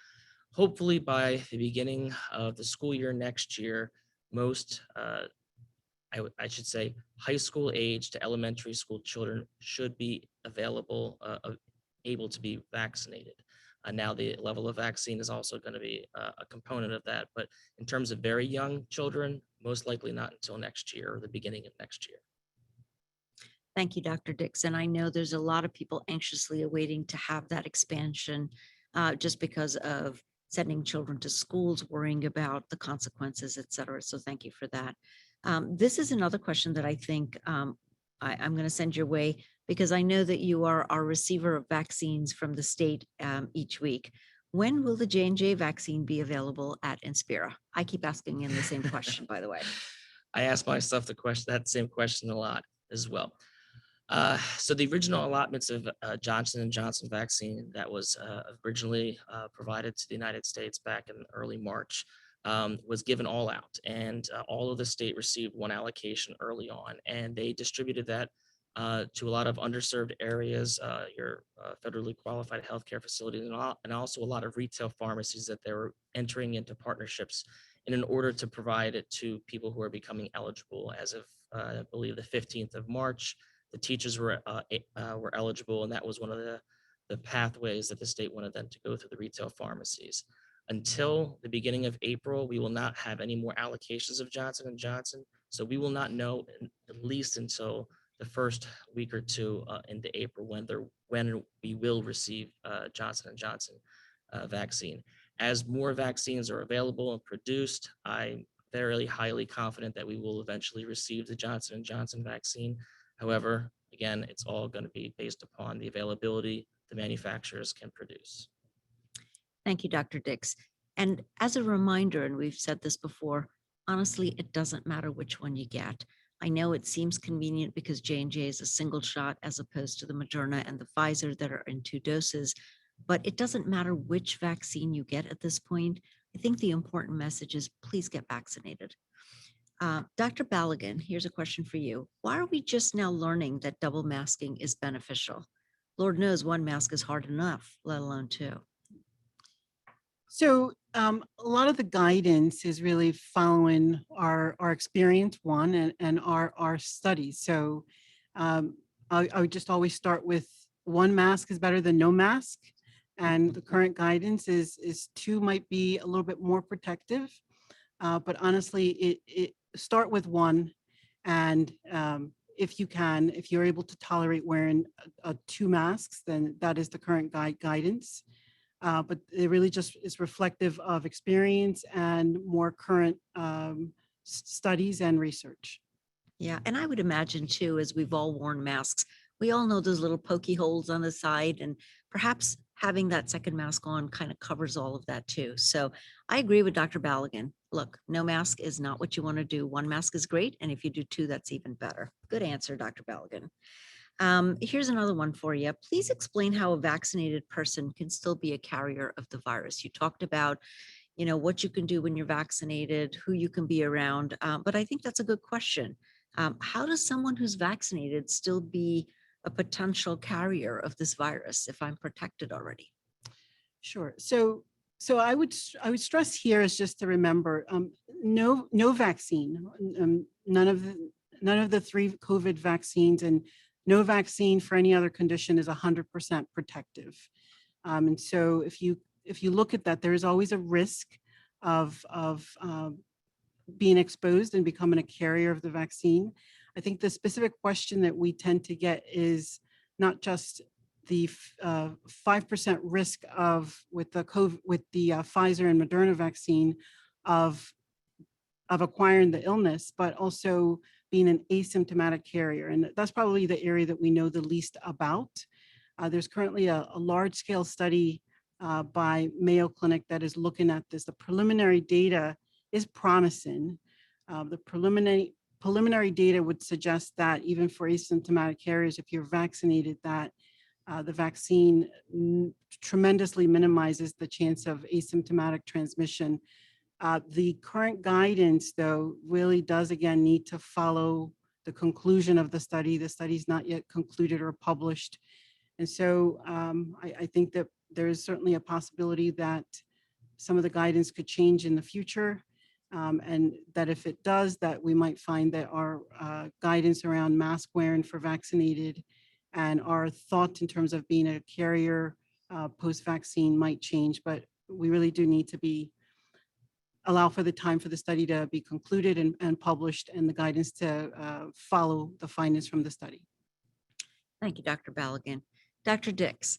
hopefully by the beginning of the school year next year, most, I should say, high school age to elementary school children should be available, able to be vaccinated. Now the level of vaccine is also going to be a component of that, but in terms of very young children, most likely not until next year or the beginning of next year. Thank you, Dr. Dixon. I know there's a lot of people anxiously awaiting to have that expansion just because of sending children to schools, worrying about the consequences, et cetera. So thank you for that. This is another question that I think I'm going to send your way because I know that you are our receiver of vaccines from the state each week. When will the J&J vaccine be available at Inspira? I keep asking in the same question, by the way. I ask myself that same question a lot as well. So the original allotments of Johnson & Johnson vaccine that was originally provided to the United States back in early March was given all out, and all of the state received one allocation early on, and they distributed that to a lot of underserved areas, your federally qualified healthcare facilities, and also a lot of retail pharmacies that they were entering into partnerships in order to provide it to people who are becoming eligible. As of I believe the 15th of March, the teachers were eligible, and that was one of the pathways that the state wanted them to go through the retail pharmacies. Until the beginning of April, we will not have any more allocations of Johnson & Johnson. So we will not know at least until the first week or two into April when we will receive Johnson & Johnson vaccine. As more vaccines are available and produced, I'm fairly highly confident that we will eventually receive the Johnson & Johnson vaccine. However, again, it's all going to be based upon the availability the manufacturers can produce. Thank you, Dr. Dix. And as a reminder, and we've said this before, honestly, it doesn't matter which one you get. I know it seems convenient because J&J is a single shot as opposed to the Moderna and the Pfizer that are in 2 doses, but it doesn't matter which vaccine you get at this point. I think the important message is please get vaccinated. Dr. Balogun, here's a question for you. Why are we just now learning that double masking is beneficial? Lord knows one mask is hard enough, let alone 2. So a lot of the guidance is really following our experience, one, and our studies. So I would just always start with one mask is better than no mask. And the current guidance is 2 might be a little bit more protective. But honestly, it start with 1. And if you're able to tolerate wearing 2 masks, then that is the current guidance. But it really just is reflective of experience and more current studies and research. Yeah, and I would imagine too, as we've all worn masks, we all know those little pokey holes on the side, and perhaps having that second mask on kind of covers all of that too. So I agree with Dr. Balogun. Look, no mask is not what you want to do. 1 mask is great, and if you do 2, that's even better. Good answer, Dr. Balogun. Here's another one for you. Please explain how a vaccinated person can still be a carrier of the virus. You talked about, what you can do when you're vaccinated, who you can be around, but I think that's a good question. How does someone who's vaccinated still be a potential carrier of this virus if I'm protected already? Sure. So I would stress here is just to remember, no vaccine, none of the 3 COVID vaccines, and no vaccine for any other condition is 100% protective. And so if you look at that, there is always a risk of being exposed and becoming a carrier of the vaccine. I think the specific question that we tend to get is not just the 5% risk with the Pfizer and Moderna vaccine of acquiring the illness, but also being an asymptomatic carrier. And that's probably the area that we know the least about. There's currently a large-scale study by Mayo Clinic that is looking at this. The preliminary data is promising. The preliminary data would suggest that even for asymptomatic carriers, if you're vaccinated, that the vaccine tremendously minimizes the chance of asymptomatic transmission. The current guidance, though, really does, again, need to follow the conclusion of the study. The study's not yet concluded or published. And so I think that there is certainly a possibility that some of the guidance could change in the future. And that if it does, that we might find that our guidance around mask wearing for vaccinated and our thoughts in terms of being a carrier post-vaccine might change. But we really do need to allow for the time for the study to be concluded and published, and the guidance to follow the findings from the study. Thank you, Dr. Balagan. Dr. Dix,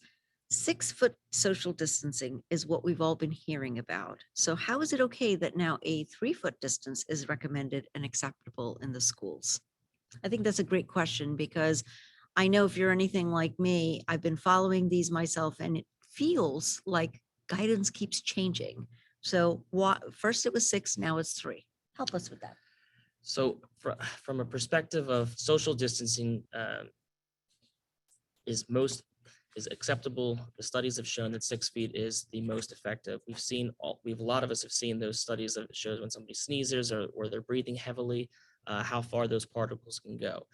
6-foot social distancing is what we've all been hearing about. So how is it okay that now a 3-foot distance is recommended and acceptable in the schools? I think that's a great question because I know if you're anything like me, I've been following these myself and it feels like guidance keeps changing. So what, first it was 6, now it's 3. Help us with that. So from a perspective of social distancing, is acceptable. The studies have shown that 6 feet is the most effective. A lot of us have seen those studies that shows when somebody sneezes or they're breathing heavily, how far those particles can go.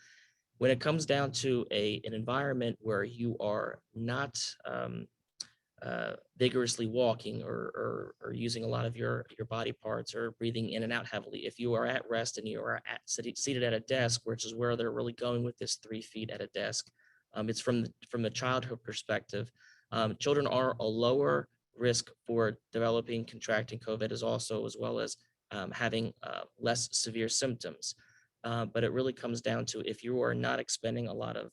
When it comes down to an environment where you are not vigorously walking or using a lot of your body parts or breathing in and out heavily, if you are at rest and you are seated at a desk, which is where they're really going with this 3 feet at a desk, it's from the childhood perspective. Children are a lower risk for developing, contracting COVID, as well as having less severe symptoms. But it really comes down to if you are not expending a lot of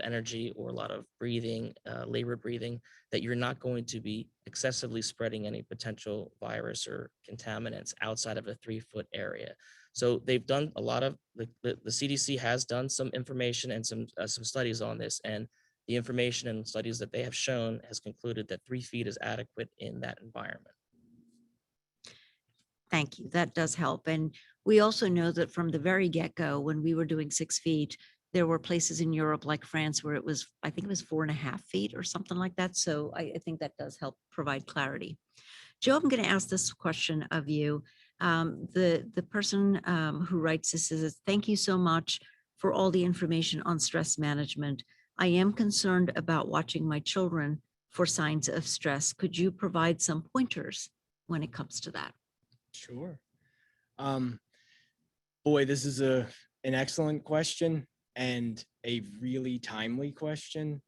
energy or a lot of breathing, labored breathing, that you're not going to be excessively spreading any potential virus or contaminants outside of a 3-foot area. So they've done a lot of the CDC has done some information and some studies on this, and the information and studies that they have shown has concluded that 3 feet is adequate in that environment. Thank you. That does help. And we also know that from the very get-go, when we were doing 6 feet, there were places in Europe like France where it was, I think it was 4.5 feet or something like that. So I think that does help provide clarity. Joe, I'm going to ask this question of you. The person who writes this says, thank you so much for all the information on stress management. I am concerned about watching my children for signs of stress. Could you provide some pointers when it comes to that? Sure. Boy, this is an excellent question and a really timely question,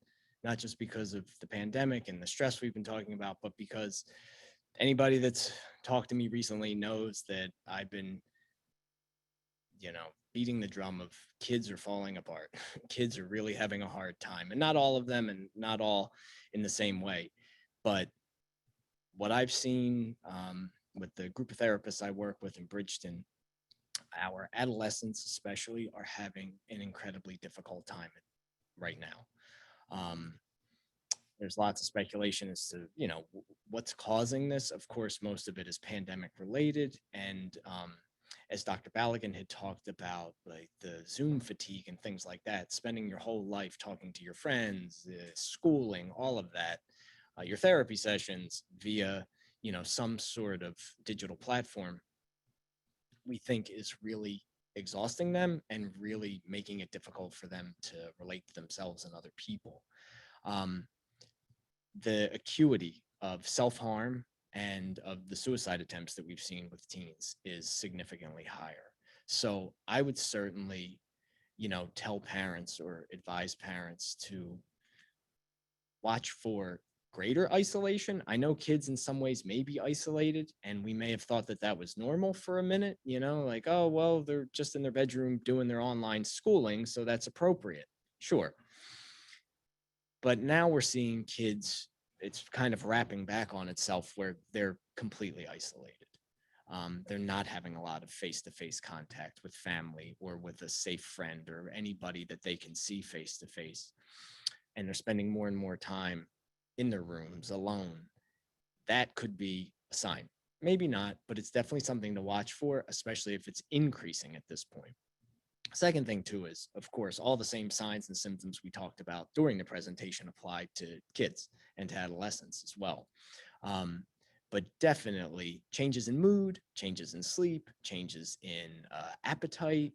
not just because of the pandemic and the stress we've been talking about, but because anybody that's talked to me recently knows that I've been, beating the drum of kids are falling apart. Kids are really having a hard time, and not all of them and not all in the same way. But what I've seen with the group of therapists I work with in Bridgeton, our adolescents especially are having an incredibly difficult time right now. There's lots of speculation as to, what's causing this. Of course, most of it is pandemic related. And as Dr. Balagan had talked about, like the Zoom fatigue and things like that, spending your whole life talking to your friends, schooling, all of that, your therapy sessions via, some sort of digital platform, we think is really exhausting them and really making it difficult for them to relate to themselves and other people. The acuity of self-harm and of the suicide attempts that we've seen with teens is significantly higher. So I would certainly, tell parents or advise parents to watch for greater isolation. I know kids in some ways may be isolated, and we may have thought that that was normal for a minute, like, oh, well, they're just in their bedroom doing their online schooling, so that's appropriate. Sure. But now we're seeing kids, it's kind of wrapping back on itself where they're completely isolated. They're not having a lot of face-to-face contact with family or with a safe friend or anybody that they can see face-to-face. And they're spending more and more time in their rooms alone. That could be a sign. Maybe not, but it's definitely something to watch for, especially if it's increasing at this point. Second thing too is, of course, all the same signs and symptoms we talked about during the presentation apply to kids and to adolescents as well. But definitely changes in mood, changes in sleep, changes in appetite,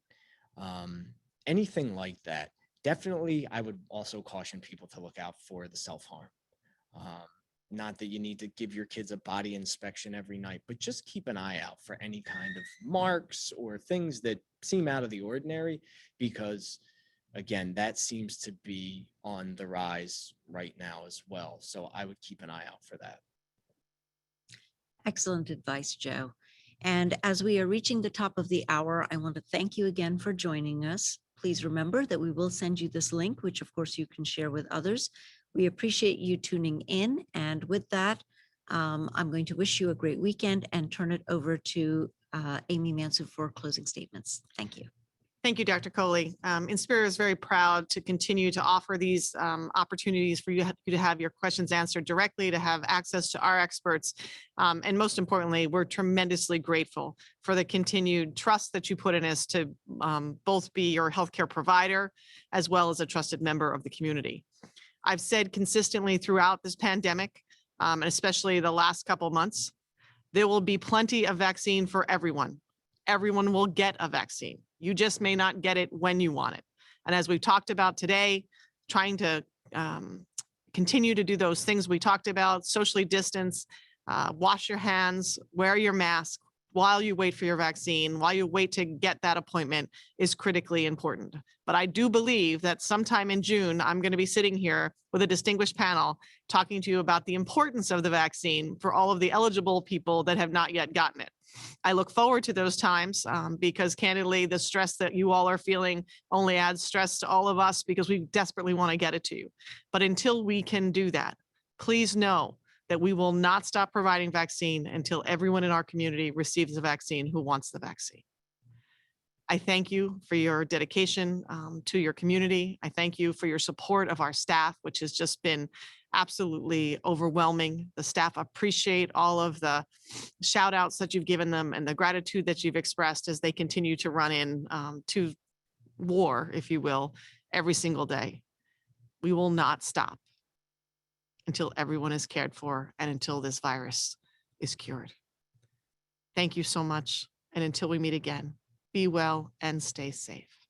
anything like that. Definitely, I would also caution people to look out for the self-harm. Not that you need to give your kids a body inspection every night, but just keep an eye out for any kind of marks or things that seem out of the ordinary, because again, that seems to be on the rise right now as well. So I would keep an eye out for that. Excellent advice, Joe. And as we are reaching the top of the hour, I want to thank you again for joining us. Please remember that we will send you this link, which of course you can share with others. We appreciate you tuning in. And with that, I'm going to wish you a great weekend and turn it over to Amy Mansu for closing statements. Thank you. Thank you, Dr. Coley. Inspira is very proud to continue to offer these opportunities for you to have your questions answered directly, to have access to our experts. And most importantly, we're tremendously grateful for the continued trust that you put in us to both be your healthcare provider as well as a trusted member of the community. I've said consistently throughout this pandemic, and especially the last couple of months, there will be plenty of vaccine for everyone. Everyone will get a vaccine. You just may not get it when you want it. And as we've talked about today, trying to continue to do those things we talked about, socially distance, wash your hands, wear your mask while you wait for your vaccine, while you wait to get that appointment is critically important. But I do believe that sometime in June, I'm going to be sitting here with a distinguished panel talking to you about the importance of the vaccine for all of the eligible people that have not yet gotten it. I look forward to those times because candidly, the stress that you all are feeling only adds stress to all of us because we desperately want to get it to you. But until we can do that, please know that we will not stop providing vaccine until everyone in our community receives the vaccine who wants the vaccine. I thank you for your dedication to your community. I thank you for your support of our staff, which has just been absolutely overwhelming. The staff appreciate all of the shout outs that you've given them and the gratitude that you've expressed as they continue to run in to war, if you will, every single day. We will not stop until everyone is cared for and until this virus is cured. Thank you so much. And until we meet again, be well and stay safe.